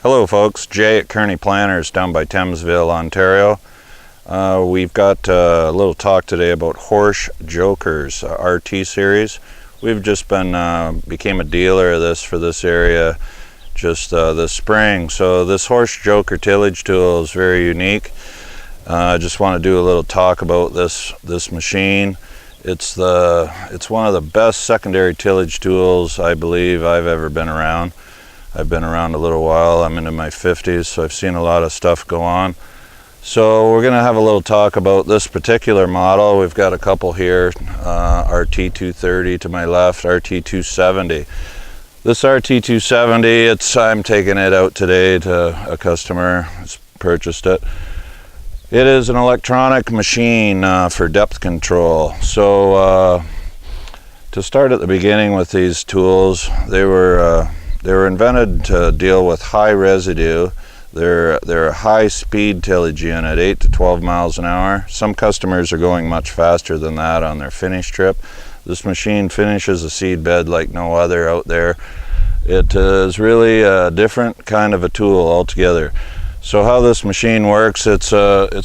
Hello folks, Jay at Kearney Planters down by Thamesville, Ontario. We've got a little talk today about Horsch Jokers RT series. We've just became a dealer of this for this area just this spring. So this Horsch Joker tillage tool is very unique. I just want to do a little talk about this machine. It's one of the best secondary tillage tools I believe I've ever been around. I've been around a little while. I'm into my 50s, so I've seen a lot of stuff go on. So we're going to have a little talk about this particular model. We've got a couple here, RT230 to my left, RT270. This RT270, I'm taking it out today to a customer who's purchased it. It is an electronic machine for depth control. So to start at the beginning with these tools, they were invented to deal with high residue. They're a high-speed tillage unit, 8 to 12 miles an hour. Some customers are going much faster than that on their finish trip. This machine finishes a seed bed like no other out there. It is really a different kind of a tool altogether. So how this machine works, it's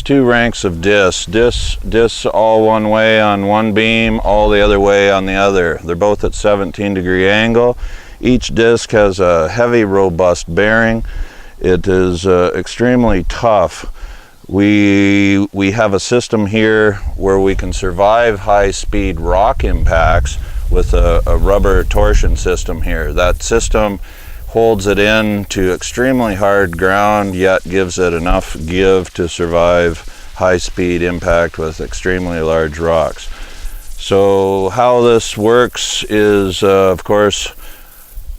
two ranks of discs all one way on one beam, all the other way on the other. They're both at 17-degree angle. Each disc has a heavy, robust bearing. It is extremely tough. We have a system here where we can survive high-speed rock impacts with a rubber torsion system here. That system holds it in to extremely hard ground, yet gives it enough give to survive high-speed impact with extremely large rocks. So how this works is, of course,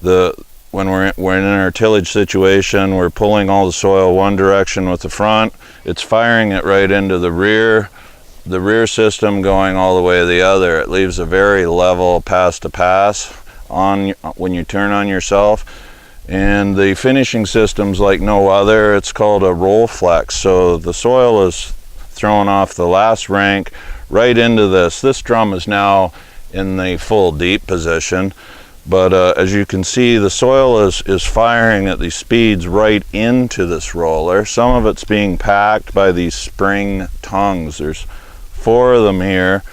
when we're in our tillage situation, we're pulling all the soil one direction with the front. It's firing it right into the rear system going all the way the other. It leaves a very level pass to pass on when you turn on yourself. And the finishing system's like no other. It's called a roll flex. So the soil is thrown off the last rank right into this. This drum is now in the full deep position. But as you can see, the soil is firing at these speeds right into this roller. Some of it's being packed by these spring tongues. There's 4 of them here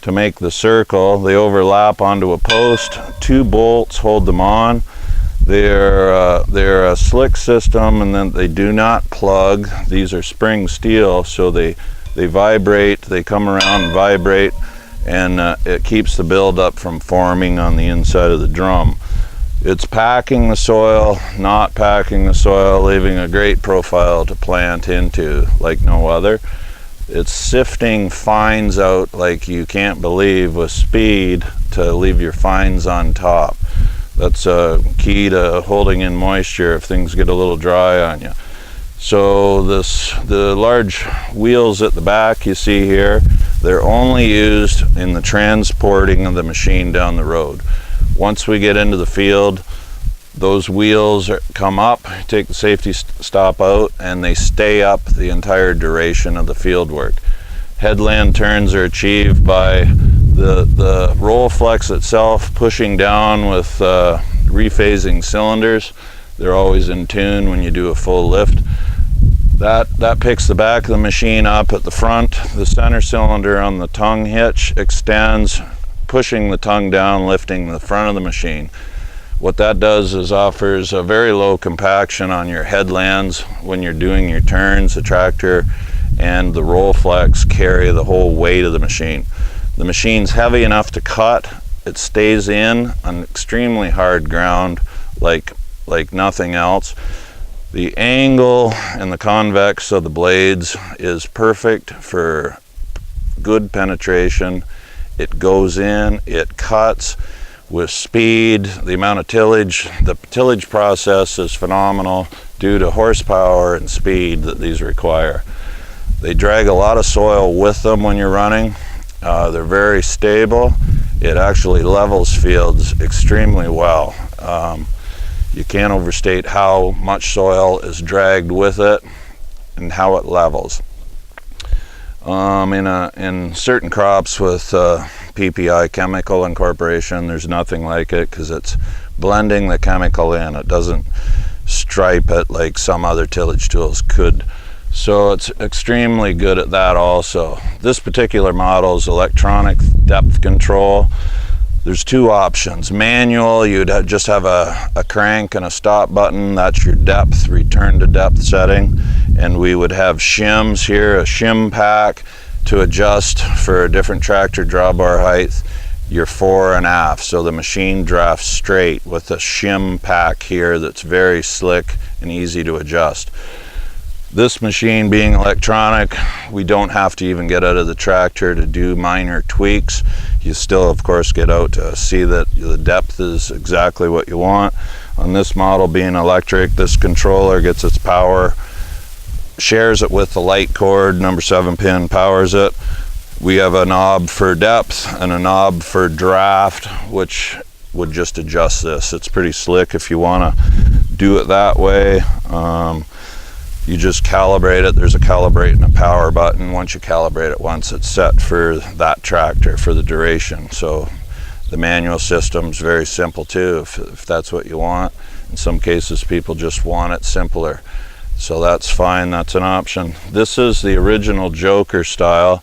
to make the circle. They overlap onto a post. 2 bolts hold them on. They're a slick system, and then they do not plug. These are spring steel, so they vibrate. They come around and vibrate, and it keeps the buildup from forming on the inside of the drum. It's packing the soil, not packing the soil, leaving a great profile to plant into like no other. It's sifting fines out like you can't believe with speed to leave your fines on top. That's key to holding in moisture if things get a little dry on you. So the large wheels at the back you see here, they're only used in the transporting of the machine down the road. Once we get into the field, those wheels come up, take the safety stop out, and they stay up the entire duration of the field work. Headland turns are achieved by the roll flex itself pushing down with rephasing cylinders. They're always in tune when you do a full lift. That picks the back of the machine up at the front. The center cylinder on the tongue hitch extends, pushing the tongue down, lifting the front of the machine. What that does is offers a very low compaction on your headlands when you're doing your turns. The tractor and the roll flex carry the whole weight of the machine. The machine's heavy enough to cut. It stays in on extremely hard ground like nothing else. The angle and the convex of the blades is perfect for good penetration. It goes in, it cuts with speed. The amount of tillage, the tillage process is phenomenal due to horsepower and speed that these require. They drag a lot of soil with them when you're running. They're very stable. It actually levels fields extremely well. You can't overstate how much soil is dragged with it and how it levels. In certain crops with PPI chemical incorporation, there's nothing like it because it's blending the chemical in. It doesn't stripe it like some other tillage tools could. So it's extremely good at that also. This particular model is electronic depth control. There's two options. Manual, you'd just have a crank and a stop button. That's your depth, return to depth setting. And we would have shims here, a shim pack to adjust for a different tractor drawbar height, your fore and aft. So the machine drafts straight with a shim pack here that's very slick and easy to adjust. This machine being electronic, we don't have to even get out of the tractor to do minor tweaks. You still, of course, get out to see that the depth is exactly what you want. On this model being electric, this controller gets its power, shares it with the light cord, number 7 pin powers it. We have a knob for depth and a knob for draft, which would just adjust this. It's pretty slick if you want to do it that way. You just calibrate it. There's a calibrate and a power button. Once you calibrate it once, it's set for that tractor for the duration. So the manual system's very simple too, if that's what you want. In some cases, people just want it simpler. So that's fine, that's an option. This is the original Joker style.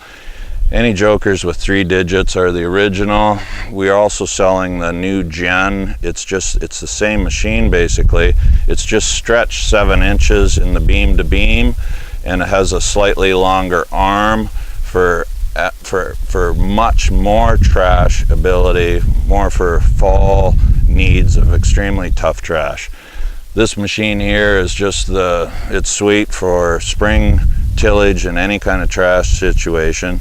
Any Jokers with 3 digits are the original. We are also selling the new gen. It's the same machine basically. It's just stretched 7 inches in the beam to beam, and it has a slightly longer arm for much more trash ability, more for fall needs of extremely tough trash. This machine here is just it's sweet for spring tillage in any kind of trash situation.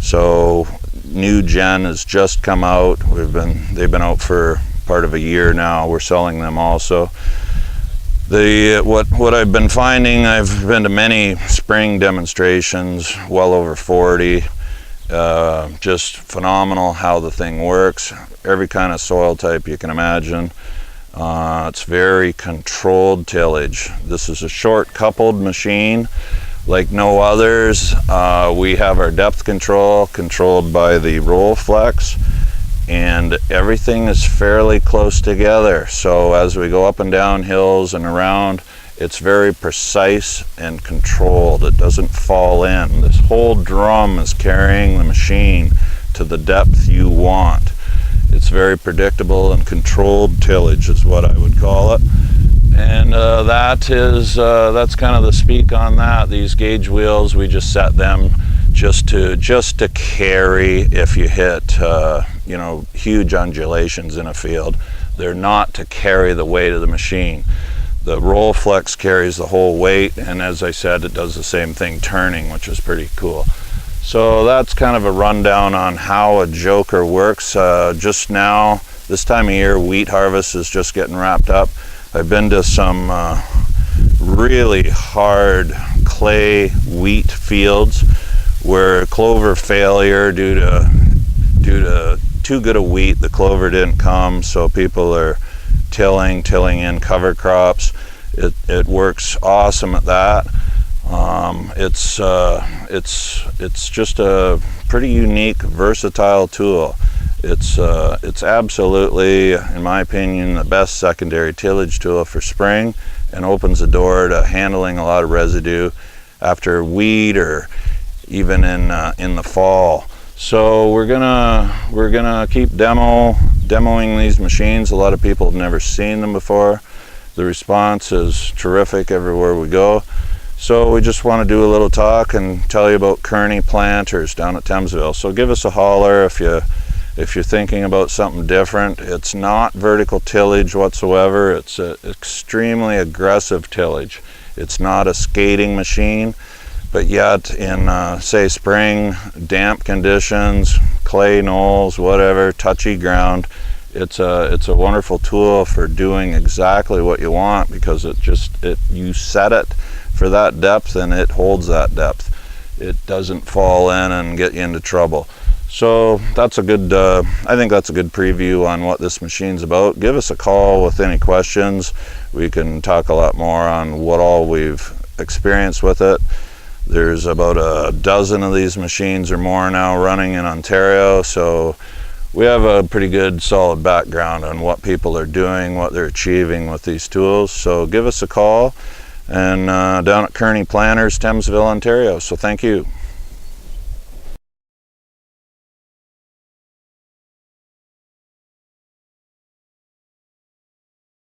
So new gen has just come out. They've been out for part of a year now. We're selling them also. What I've been finding, I've been to many spring demonstrations, well over 40. Just phenomenal how the thing works. Every kind of soil type you can imagine. It's very controlled tillage. This is a short coupled machine like no others. We have our depth controlled by the roll flex, and everything is fairly close together. So as we go up and down hills and around, it's very precise and controlled. It doesn't fall in. This whole drum is carrying the machine to the depth you want. It's very predictable and controlled tillage is what I would call it. And that's kind of the speak on that. These gauge wheels, we just set them just to carry if you hit huge undulations in a field. They're not to carry the weight of the machine. The roll flex carries the whole weight, and as I said, it does the same thing turning, which is pretty cool. So that's kind of a rundown on how a Joker works. Just now, this time of year, wheat harvest is just getting wrapped up. I've been to some really hard clay wheat fields where clover failure due to too good a wheat, the clover didn't come, so people are tilling in cover crops. It works awesome at that. It's just a pretty unique, versatile tool. It's absolutely, in my opinion, the best secondary tillage tool for spring, and opens the door to handling a lot of residue after weed or even in the fall. So we're gonna keep demoing these machines. A lot of people have never seen them before. The response is terrific everywhere we go. So we just want to do a little talk and tell you about Kearney planters down at Thamesville. So give us a holler if you're thinking about something different. It's not vertical tillage whatsoever. It's an extremely aggressive tillage. It's not a skating machine, but yet in say spring, damp conditions, clay knolls, whatever, touchy ground, it's a wonderful tool for doing exactly what you want, because you set it for that depth and it holds that depth. It doesn't fall in and get you into trouble. So that's a good, I think that's a good preview on what this machine's about. Give us a call with any questions. We can talk a lot more on what all we've experienced with it. There's about a dozen of these machines or more now running in Ontario, so we have a pretty good solid background on what people are doing, what they're achieving with these tools. So give us a call, and down at Kearney Planners, Thamesville, Ontario. So thank you.